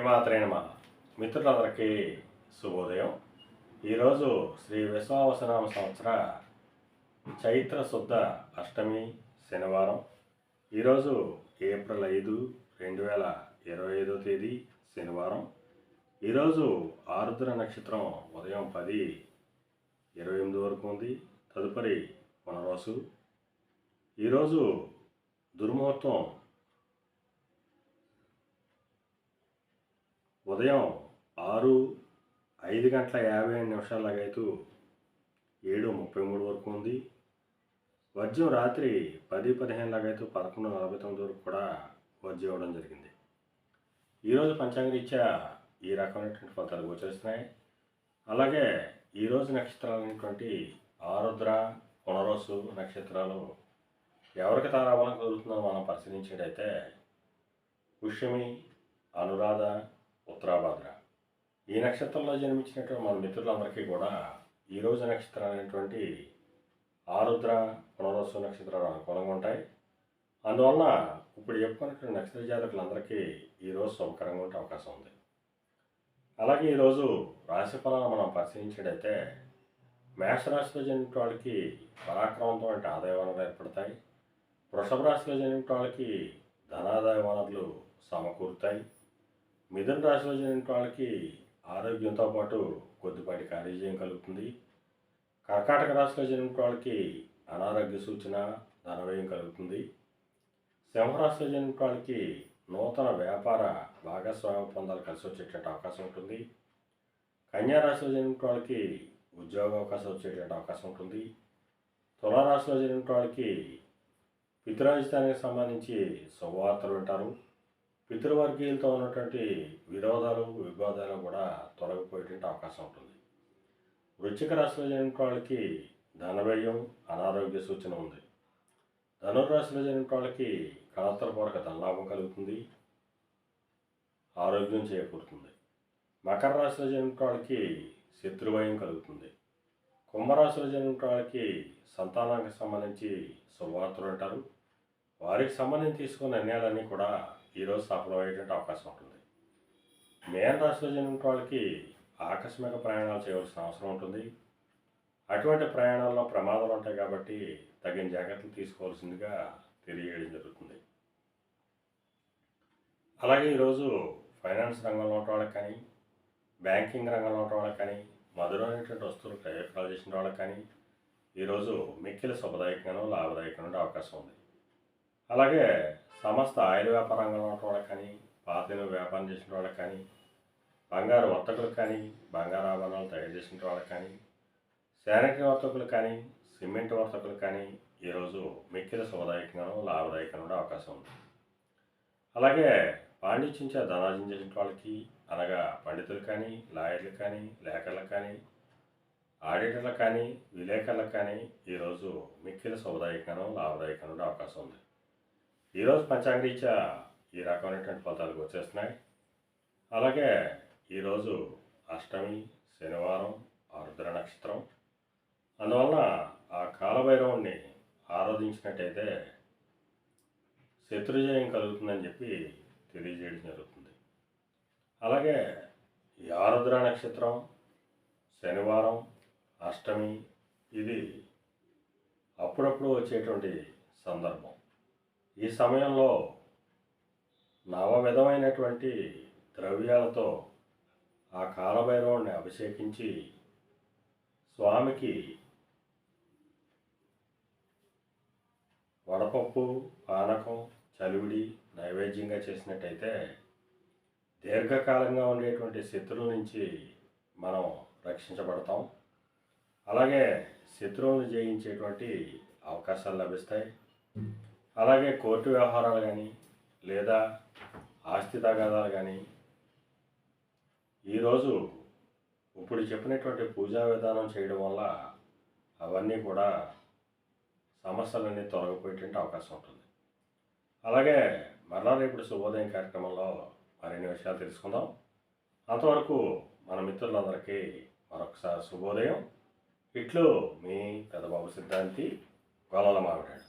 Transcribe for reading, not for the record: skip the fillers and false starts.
శ్రీమాత్రే నమః. మిత్రులందరికీ శుభోదయం. ఈరోజు శ్రీ విశ్వావసునామ సంవత్సర చైత్ర శుద్ధ అష్టమి శనివారం. ఈరోజు ఏప్రిల్ 5, 2025 తేదీ శనివారం. ఈరోజు ఆరుద్ర నక్షత్రం ఉదయం 10:28 వరకు ఉంది. తదుపరి పునర్వసు. ఈరోజు దుర్ముహూర్తం ఉదయం 5:55 లాగైతూ 7:33 వరకు ఉంది. వర్జ్యం రాత్రి 10:15 లాగైతూ 11:49 వరకు కూడా వర్జ్యం ఇవ్వడం జరిగింది. ఈరోజు పంచాంగరీత్యా ఈ రకమైనటువంటి ఫలితాలు గోచరిస్తున్నాయి. అలాగే ఈరోజు నక్షత్రాలు అనేటువంటి ఆరుద్ర, పునర్వసు నక్షత్రాలు ఎవరికి తారాబలం కలుగుతుందో మనం పరిశీలించేటైతే పుష్యమి, అనురాధ, ఉత్తరాభాద్ర ఈ నక్షత్రంలో జన్మించినటువంటి మన మిత్రులందరికీ కూడా ఈరోజు నక్షత్రాలు అనేటువంటి ఆరుద్ర, పునర్వసు నక్షత్రాలు అనుకూలంగా ఉంటాయి. అందువలన ఇప్పుడు చెప్పుకున్నటువంటి నక్షత్ర జాతకులందరికీ ఈరోజు శుభకరంగా ఉండే అవకాశం ఉంది. అలాగే ఈరోజు రాశి ఫలాలను మనం పరిశీలించేటైతే మేషరాశిలో జన్మించిన వాళ్ళకి పరాక్రమంతో అంటే ఆదాయ వనరులు ఏర్పడతాయి. వృషభ రాశిలో జన్మించిన వాళ్ళకి ధనాదాయ వనరులు సమకూరుతాయి. మిథున రాశిలో జన్మించిన వాళ్ళకి ఆరోగ్యంతో పాటు కొద్దిపాటి కార్యజయం కలుగుతుంది. కర్కాటక రాశిలో జన్మించిన వాళ్ళకి అనారోగ్య సూచన, ధనవ్యయం కలుగుతుంది. సింహరాశిలో జన్మించిన వాళ్ళకి నూతన వ్యాపార భాగస్వామ్య ఒప్పందాలు కలిసి వచ్చేటువంటి అవకాశం ఉంటుంది. కన్యా రాశిలో జన్మించిన వాళ్ళకి ఉద్యోగ అవకాశం వచ్చేటువంటి అవకాశం ఉంటుంది. తులారాశిలో జన్మించిన వాళ్ళకి పితృరాజధానికి సంబంధించి శుభవార్తలు వింటారు. పితృవర్గీయులతో ఉన్నటువంటి విరోధాలు, వివాదాలు కూడా తొలగిపోయేటువంటి అవకాశం ఉంటుంది. వృశ్చిక రాశిలో జన్మించిన వాళ్ళకి ధనవ్యయం, అనారోగ్య సూచన ఉంది. ధనుర్రాశిలో జన్మించిన వాళ్ళకి కళత్రపూర్వక ధనలాభం కలుగుతుంది, ఆరోగ్యం చేకూరుతుంది. మకర రాశిలో జన్మించిన వాళ్ళకి శత్రుభయం కలుగుతుంది. కుంభరాశిలో జన్మించిన వాళ్ళకి సంతానానికి సంబంధించి శుభవార్తలు అంటారు. వారికి సంబంధించి తీసుకున్న నిర్ణయాలన్నీ కూడా ఈరోజు సఫలమయ్యేటువంటి అవకాశం ఉంటుంది. మేన రాశిలో జన్మించిన వాళ్ళకి ఆకస్మిక ప్రయాణాలు చేయవలసిన అవసరం ఉంటుంది. అటువంటి ప్రయాణాల్లో ప్రమాదాలు ఉంటాయి కాబట్టి తగిన జాగ్రత్తలు తీసుకోవాల్సిందిగా తెలియజేయడం జరుగుతుంది. అలాగే ఈరోజు ఫైనాన్స్ రంగంలో ఉన్న వాళ్ళకి కానీ, బ్యాంకింగ్ రంగంలో ఉన్న వాళ్ళకి కానీ, మధురమైనటువంటి వస్తువులు ప్రయోగాలు చేసిన వాళ్ళకి కానీ ఈరోజు మిక్కిలి శుభదాయకంగానూ లాభదాయకంగా ఉండే అవకాశం ఉంది. అలాగే సమస్త ఆయిల్ వ్యాపార రంగంలో ఉన్న వాళ్ళకి కానీ, పాతను వ్యాపారం చేసిన వాళ్ళకి కానీ, బంగారు వర్తకులకు కానీ, బంగారు ఆభరణాలు తయారు చేసిన వాళ్ళకి కానీ, శానిటరీ వర్తకులు కానీ, సిమెంట్ వర్తకులు కానీ ఈరోజు మిక్కిలి శుభదాయకంగానూ లాభదాయకంగా ఉండే అవకాశం ఉంది. అలాగే పాండిత్యంచే ధనార్జన చేసిన వాళ్ళకి అనగా పండితులు కానీ, లాయర్లు కానీ, లేఖర్లకు కానీ, ఆడిటర్లకు కానీ, విలేకరులకు కానీ ఈరోజు మిక్కిలి శుభదాయకంగానూ లాభదాయకంగా ఉండే అవకాశం ఉంది. ఈరోజు పంచాంగరీత్యా ఈ రకమైనటువంటి ఫలితాలు వచ్చేస్తున్నాయి. అలాగే ఈరోజు అష్టమి శనివారం, ఆరుద్ర నక్షత్రం. అందువలన ఆ కాలభైరవుణ్ణి ఆరాధించినట్టయితే శత్రుజయం కలుగుతుందని చెప్పి తెలియజేయడం జరుగుతుంది. అలాగే ఈ ఆరుద్ర నక్షత్రం, శనివారం, అష్టమి ఇది అప్పుడప్పుడు వచ్చేటువంటి సందర్భం. ఈ సమయంలో నవ విధమైనటువంటి ద్రవ్యాలతో ఆ కాలభైరవుణ్ణి అభిషేకించి స్వామికి వడపప్పు, పానకం, చలివిడి నైవేద్యంగా చేసినట్టయితే దీర్ఘకాలంగా ఉండేటువంటి శత్రువుల నుంచి మనం రక్షించబడతాం. అలాగే శత్రువులను జయించేటువంటి అవకాశాలు లభిస్తాయి. అలాగే కోర్టు వ్యవహారాలు కానీ లేదా ఆస్తి తగాదాలు కానీ ఈరోజు ఇప్పుడు చెప్పినటువంటి పూజా విధానం చేయడం వల్ల అవన్నీ కూడా సమస్యలన్నీ తొలగిపోయేటువంటి అవకాశం ఉంటుంది. అలాగే మరలా రేపు శుభోదయం కార్యక్రమంలో మరిన్ని విషయాలు తెలుసుకుందాం. అంతవరకు మన మిత్రులందరికీ మరొకసారి శుభోదయం. ఇట్లు మీ పెద్దబాబు సిద్ధాంతి, గొల్లల మామిడాడు.